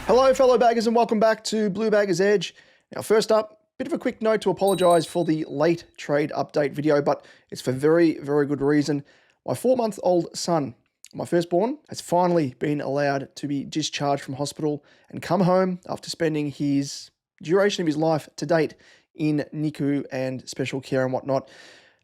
Hello, fellow baggers, and welcome back to Bluebaggers Edge. Now, first up, bit of a quick note to apologise for the late trade update video, but it's for very, very good reason. My 4-month-old son, my firstborn, has finally been allowed to be discharged from hospital and come home after spending his duration of his life to date in NICU and special care and whatnot.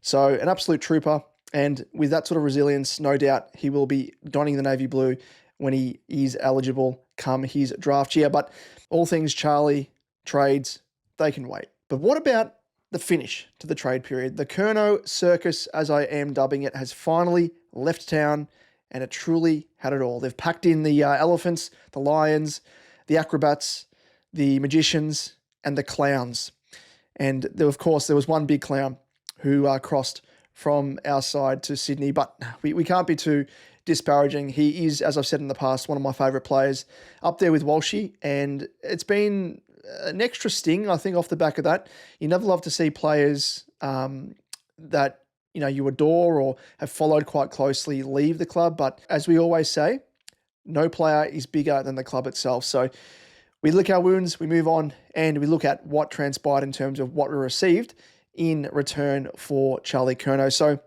So, an absolute trooper, and with that sort of resilience, no doubt he will be donning the navy blue when he is eligible come his draft year. But all things Charlie, trades, they can wait. But what about the finish to the trade period? The Curnow Circus, as I am dubbing it, has finally left town, and it truly had it all. They've packed in the elephants, the lions, the acrobats, the magicians, and the clowns. And there, of course, there was one big clown who crossed from our side to Sydney, but we can't be too disparaging. He is, as I've said in the past, one of my favourite players, up there with Walshy, and it's been an extra sting, I think, off the back of that. You never love to see players that you adore or have followed quite closely leave the club, but as we always say, no player is bigger than the club itself. So we lick our wounds, we move on, and we look at what transpired in terms of what we received in return for Charlie Curnow. So,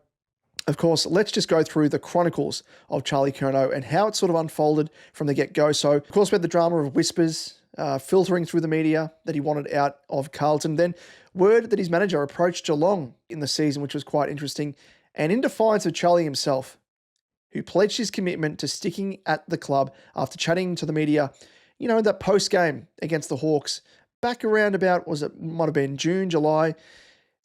of course, let's just go through the chronicles of Charlie Curnow and how it sort of unfolded from the get-go. So, of course, we had the drama of whispers filtering through the media that he wanted out of Carlton. Then word that his manager approached Geelong in the season, which was quite interesting. And in defiance of Charlie himself, who pledged his commitment to sticking at the club after chatting to the media, that post-game against the Hawks, back around about, might have been June, July.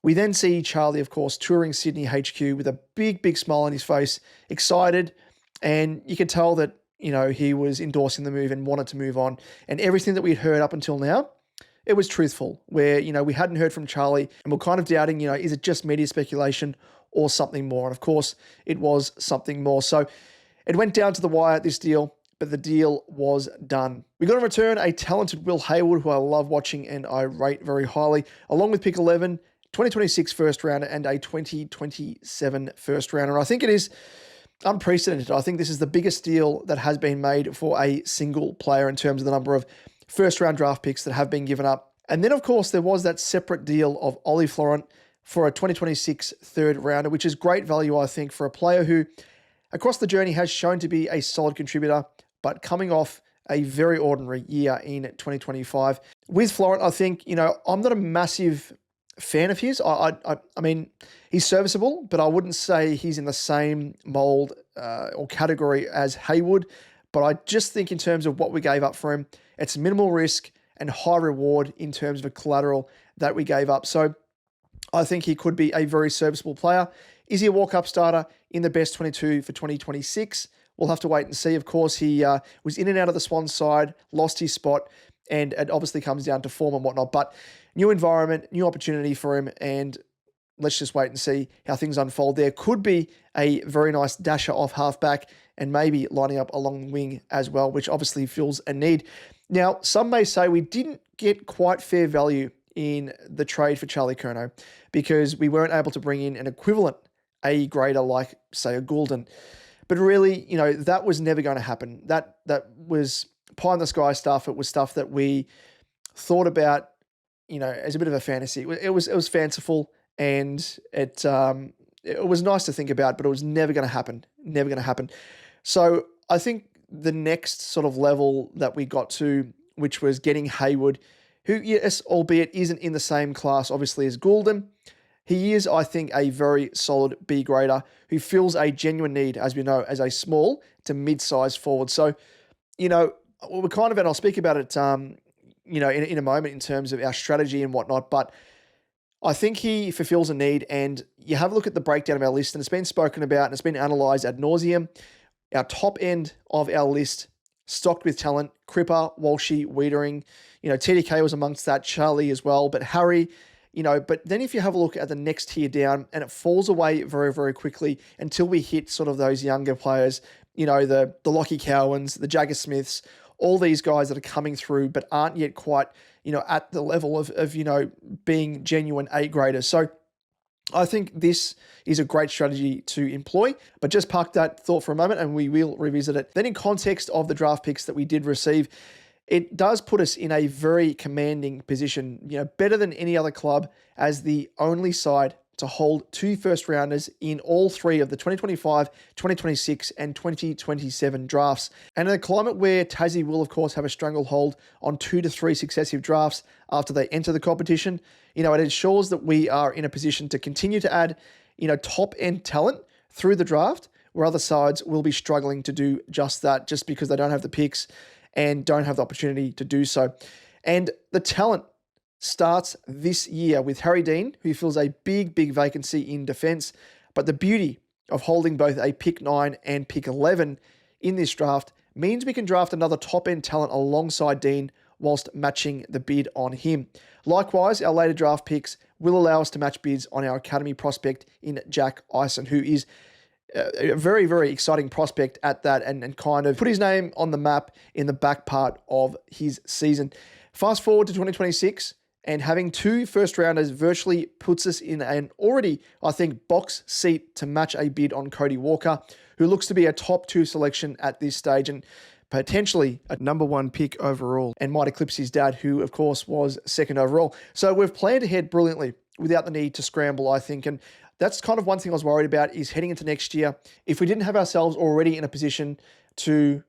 We then see Charlie, of course, touring Sydney HQ with a big, big smile on his face, excited, and you could tell that, he was endorsing the move and wanted to move on. And everything that we'd heard up until now, it was truthful, where, we hadn't heard from Charlie and we're kind of doubting, is it just media speculation or something more? And of course, it was something more. So it went down to the wire, this deal, but the deal was done. We got in return a talented Will Hayward, who I love watching and I rate very highly, along with pick 11, 2026 first rounder and a 2027 first rounder. And I think it is unprecedented. I think this is the biggest deal that has been made for a single player in terms of the number of first round draft picks that have been given up. And then, of course, there was that separate deal of Ollie Florent for a 2026 third rounder, which is great value, I think, for a player who across the journey has shown to be a solid contributor, but coming off a very ordinary year in 2025. With Florent, I think, I'm not a massive fan of his. I mean, he's serviceable, but I wouldn't say he's in the same mold or category as Hayward. But I just think in terms of what we gave up for him, it's minimal risk and high reward in terms of the collateral that we gave up. So I think he could be a very serviceable player. Is he a walk-up starter in the best 22 for 2026? We'll have to wait and see. Of course, he was in and out of the Swans side, lost his spot, and it obviously comes down to form and whatnot. But new environment, new opportunity for him, and let's just wait and see how things unfold there. Could be a very nice dasher off halfback and maybe lining up along the wing as well, which obviously fills a need. Now, some may say we didn't get quite fair value in the trade for Charlie Curnow because we weren't able to bring in an equivalent A grader like, say, a Goulden. But really, that was never going to happen. That was pie in the sky stuff. It was stuff that we thought about, as a bit of a fantasy. It was fanciful, and it was nice to think about, but it was never going to happen. Never going to happen. So I think the next sort of level that we got to, which was getting Hayward, who, yes, albeit isn't in the same class, obviously, as Goulden, he is, I think, a very solid B grader who fills a genuine need, as we know, as a small to mid-sized forward. So, we're kind of, and I'll speak about it, in a moment in terms of our strategy and whatnot, but I think he fulfills a need. And you have a look at the breakdown of our list, and it's been spoken about and it's been analysed ad nauseum. Our top end of our list, stocked with talent, Cripper, Walshy, Wiedering, TDK was amongst that, Charlie as well, but Harry, but then if you have a look at the next tier down, and it falls away very, very quickly until we hit sort of those younger players, the Lockie Cowans, the Jagger Smiths, all these guys that are coming through but aren't yet quite, at the level of being genuine A graders. So I think this is a great strategy to employ, but just park that thought for a moment and we will revisit it. Then in context of the draft picks that we did receive, it does put us in a very commanding position, better than any other club as the only side to hold 2 first-rounders in all 3 of the 2025, 2026 and 2027 drafts. And in a climate where Tassie will, of course, have a stranglehold on 2 to 3 successive drafts after they enter the competition, it ensures that we are in a position to continue to add, top-end talent through the draft, where other sides will be struggling to do just that, just because they don't have the picks and don't have the opportunity to do so. And the talent starts this year with Harry Dean, who fills a big vacancy in defence. But the beauty of holding both a pick 9 and pick 11 in this draft means we can draft another top-end talent alongside Dean whilst matching the bid on him. Likewise, our later draft picks will allow us to match bids on our academy prospect in Jack Eisen, who is a very exciting prospect at that, and kind of put his name on the map in the back part of his season. Fast forward to 2026, and having 2 first-rounders virtually puts us in an already, I think, box seat to match a bid on Cody Walker, who looks to be a top 2 selection at this stage and potentially a number 1 pick overall, and might eclipse his dad, who, of course, was 2nd overall. So we've planned ahead brilliantly without the need to scramble, I think, and that's kind of one thing I was worried about is heading into next year. If we didn't have ourselves already in a position to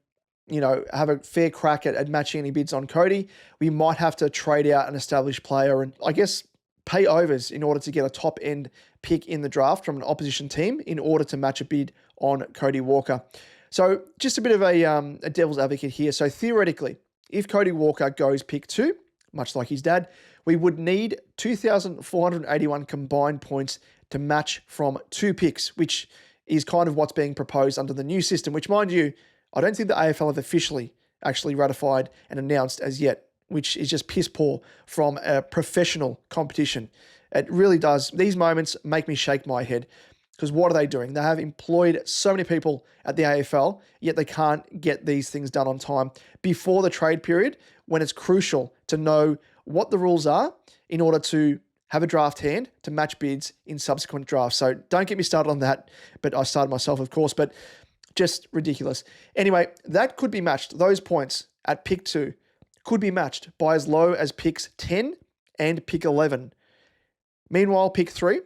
have a fair crack at matching any bids on Cody, we might have to trade out an established player and, I guess, pay overs in order to get a top-end pick in the draft from an opposition team in order to match a bid on Cody Walker. So just a bit of a devil's advocate here. So theoretically, if Cody Walker goes pick 2, much like his dad, we would need 2,481 combined points to match from 2 picks, which is kind of what's being proposed under the new system, which, mind you, I don't think the AFL have officially actually ratified and announced as yet, which is just piss poor from a professional competition. It really does. These moments make me shake my head, because what are they doing? They have employed so many people at the AFL, yet they can't get these things done on time before the trade period, when it's crucial to know what the rules are in order to have a draft hand to match bids in subsequent drafts. So don't get me started on that, but I started myself, of course, but just ridiculous. Anyway, that could be matched. Those points at pick 2 could be matched by as low as picks 10 and pick 11. Meanwhile, pick 3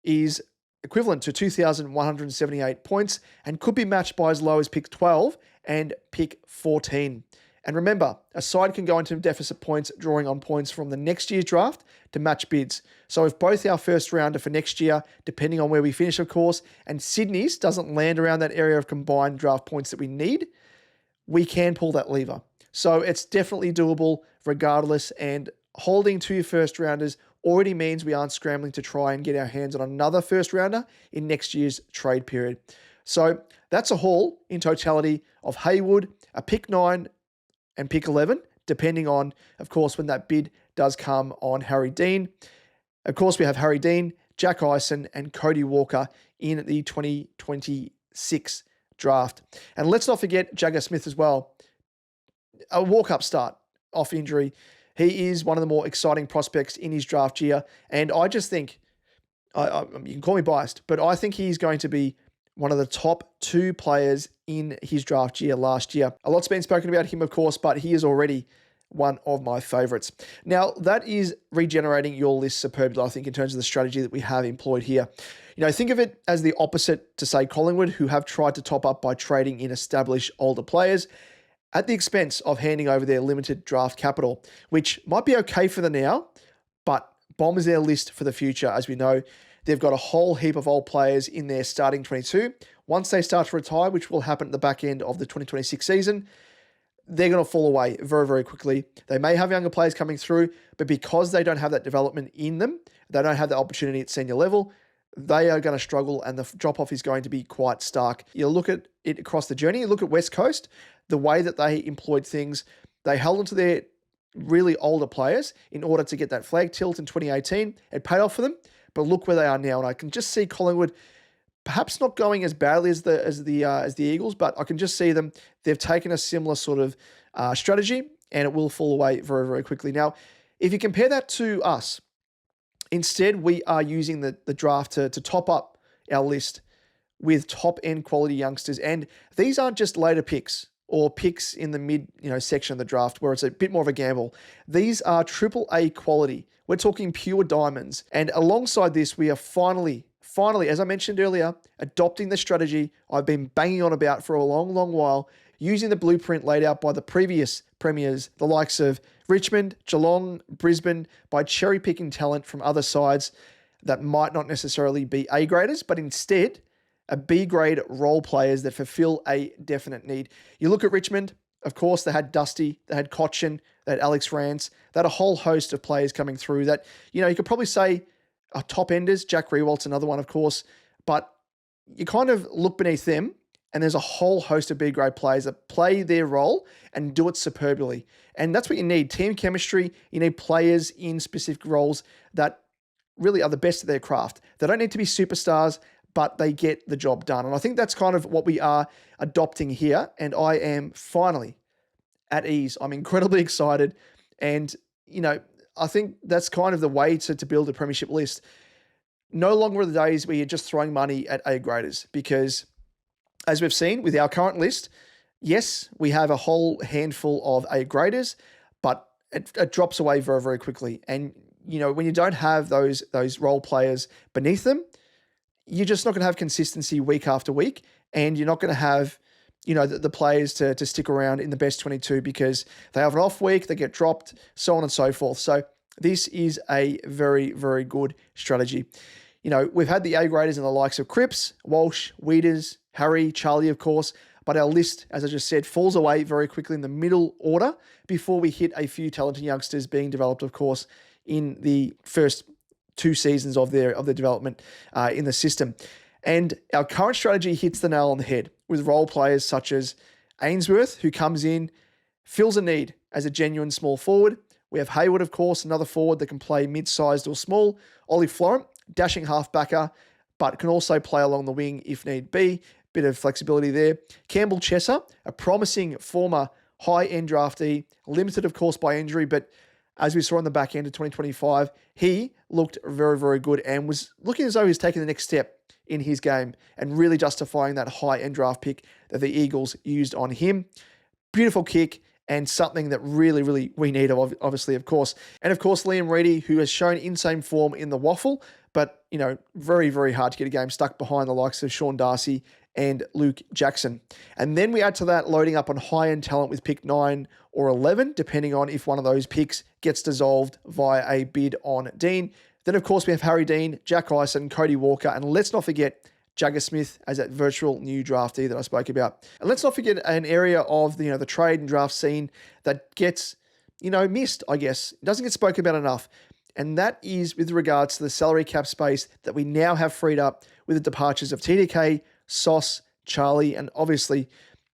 is equivalent to 2,178 points and could be matched by as low as pick 12 and pick 14. And remember, a side can go into deficit points drawing on points from the next year's draft to match bids. So if both our first rounder for next year, depending on where we finish, of course, and Sydney's doesn't land around that area of combined draft points that we need, we can pull that lever. So it's definitely doable regardless, and holding 2 first rounders already means we aren't scrambling to try and get our hands on another first rounder in next year's trade period. So that's a haul in totality of Haywood, a pick 9 and pick 11, depending on, of course, when that bid does come on Harry Dean. Of course, we have Harry Dean, Jack Eisen, and Cody Walker in the 2026 draft. And let's not forget Jagger Smith as well. A walk-up start off injury. He is one of the more exciting prospects in his draft year. And I just think, you can call me biased, but I think he's going to be one of the top 2 players in his draft year last year. A lot's been spoken about him, of course, but he is already one of my favourites. Now, that is regenerating your list superbly, I think, in terms of the strategy that we have employed here. Think of it as the opposite to, say, Collingwood, who have tried to top up by trading in established older players at the expense of handing over their limited draft capital, which might be okay for the now, but bombers their list for the future. As we know, they've got a whole heap of old players in their starting 22. Once they start to retire, which will happen at the back end of the 2026 season, they're going to fall away very quickly. They may have younger players coming through, but because they don't have that development in them, they don't have the opportunity at senior level, they are going to struggle, and the drop-off is going to be quite stark. You look at it across the journey, you look at West Coast, the way that they employed things, they held onto their really older players in order to get that flag tilt in 2018. It paid off for them, but look where they are now, and I can just see Collingwood perhaps not going as badly as the Eagles, but I can just see them. They've taken a similar sort of strategy, and it will fall away very quickly. Now, if you compare that to us, instead we are using the draft to top up our list with top-end quality youngsters, and these aren't just later picks. or picks in the mid, section of the draft where it's a bit more of a gamble. These are triple A quality. We're talking pure diamonds. And alongside this, we are finally, as I mentioned earlier, adopting the strategy I've been banging on about for a long, long while, using the blueprint laid out by the previous premiers, the likes of Richmond, Geelong, Brisbane, by cherry-picking talent from other sides that might not necessarily be A-graders, but instead are B-grade role players that fulfill a definite need. You look at Richmond, of course, they had Dusty, they had Cochin, they had Alex Rance, they had a whole host of players coming through that, you could probably say are top enders. Jack Rewalt's another one, of course, but you kind of look beneath them and there's a whole host of B-grade players that play their role and do it superbly. And that's what you need. Team chemistry, you need players in specific roles that really are the best at their craft. They don't need to be superstars, but they get the job done. And I think that's kind of what we are adopting here. And I am finally at ease. I'm incredibly excited. And, I think that's kind of the way to build a premiership list. No longer are the days where you're just throwing money at A-graders, because as we've seen with our current list, yes, we have a whole handful of A-graders, but it drops away very, very quickly. And, when you don't have those role players beneath them, you're just not going to have consistency week after week, and you're not going to have, the players to stick around in the best 22 because they have an off week, they get dropped, so on and so forth. So this is a very, very good strategy. We've had the A-graders and the likes of Cripps, Walsh, Weeders, Harry, Charlie, of course, but our list, as I just said, falls away very quickly in the middle order before we hit a few talented youngsters being developed, of course, in the first 2 seasons of their development in the system. And our current strategy hits the nail on the head with role players such as Ainsworth, who comes in, fills a need as a genuine small forward. We have Hayward, of course, another forward that can play mid-sized or small. Ollie Florent, dashing half-backer, but can also play along the wing if need be. Bit of flexibility there. Campbell Chesser, a promising former high-end draftee, limited, of course, by injury, but as we saw on the back end of 2025, he looked very, very good and was looking as though he was taking the next step in his game and really justifying that high-end draft pick that the Eagles used on him. Beautiful kick and something that really, really we need, obviously, of course. And, of course, Liam Reedy, who has shown insane form in the waffle, but, very, very hard to get a game stuck behind the likes of Sean Darcy and Luke Jackson. And then we add to that loading up on high-end talent with pick 9 or 11, depending on if one of those picks gets dissolved via a bid on Dean. Then, of course, we have Harry Dean, Jack Ison, Cody Walker, and let's not forget Jagger Smith as that virtual new draftee that I spoke about. And let's not forget an area of the trade and draft scene that gets, missed, I guess. It doesn't get spoken about enough. And that is with regards to the salary cap space that we now have freed up with the departures of TDK, Sauce, Charlie, and obviously,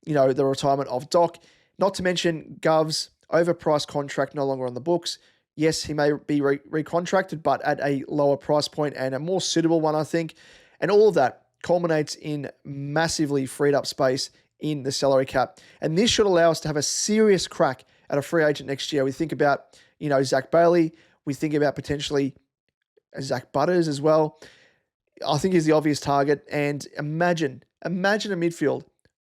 the retirement of Doc. Not to mention Gov's overpriced contract no longer on the books. Yes, he may be recontracted, but at a lower price point and a more suitable one, I think. And all of that culminates in massively freed up space in the salary cap. And this should allow us to have a serious crack at a free agent next year. We think about, Zach Bailey. We think about potentially Zach Butters as well. I think he's the obvious target. And imagine a midfield.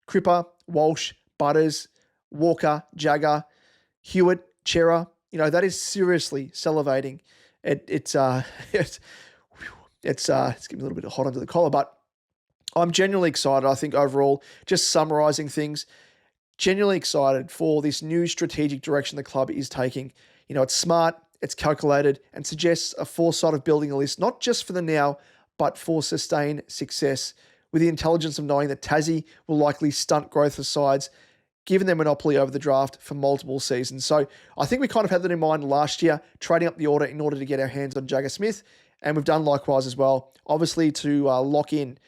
Cripper, Walsh, Butters, Walker, Jagger, Hewitt, Chera. That is seriously salivating. It's getting a little bit hot under the collar, but I'm genuinely excited. I think overall, just summarising things, genuinely excited for this new strategic direction the club is taking. It's smart, it's calculated, and suggests a foresight of building a list, not just for the now, but for sustained success, with the intelligence of knowing that Tassie will likely stunt growth of sides, given their monopoly over the draft for multiple seasons. So I think we kind of had that in mind last year, trading up the order in order to get our hands on Jagger Smith, and we've done likewise as well, obviously to lock in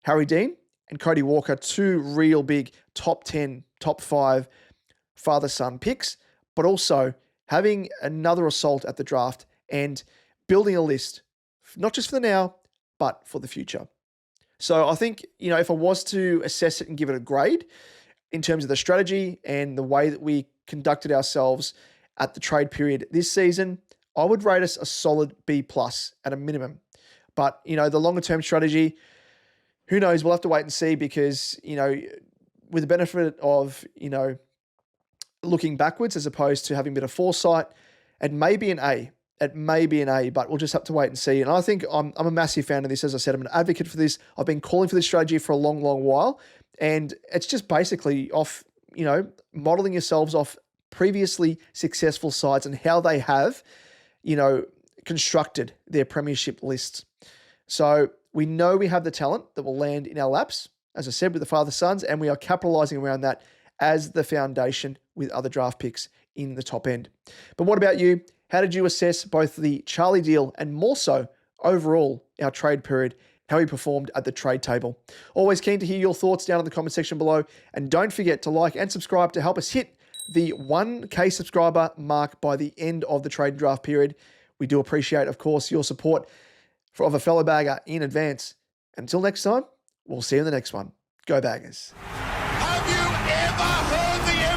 Harry Dean and Cody Walker, 2 real big top 10, top 5 father-son picks, but also having another assault at the draft and building a list, not just for the now, but for the future. So I think, if I was to assess it and give it a grade in terms of the strategy and the way that we conducted ourselves at the trade period this season, I would rate us a solid B+ at a minimum. But, the longer term strategy, who knows? We'll have to wait and see because, with the benefit of, looking backwards as opposed to having a bit of foresight, it may be an A. It may be an A, but we'll just have to wait and see. And I think I'm a massive fan of this. As I said, I'm an advocate for this. I've been calling for this strategy for a long, long while. And it's just basically off, modeling yourselves off previously successful sides and how they have, constructed their premiership lists. So we know we have the talent that will land in our laps, as I said, with the father-sons, and we are capitalizing around that as the foundation with other draft picks in the top end. But what about you? How did you assess both the Charlie deal and more so overall our trade period, how he performed at the trade table? Always keen to hear your thoughts down in the comment section below. And don't forget to like and subscribe to help us hit the 1K subscriber mark by the end of the trade draft period. We do appreciate, of course, your support of a fellow bagger in advance. Until next time, we'll see you in the next one. Go Baggers. Have you ever heard the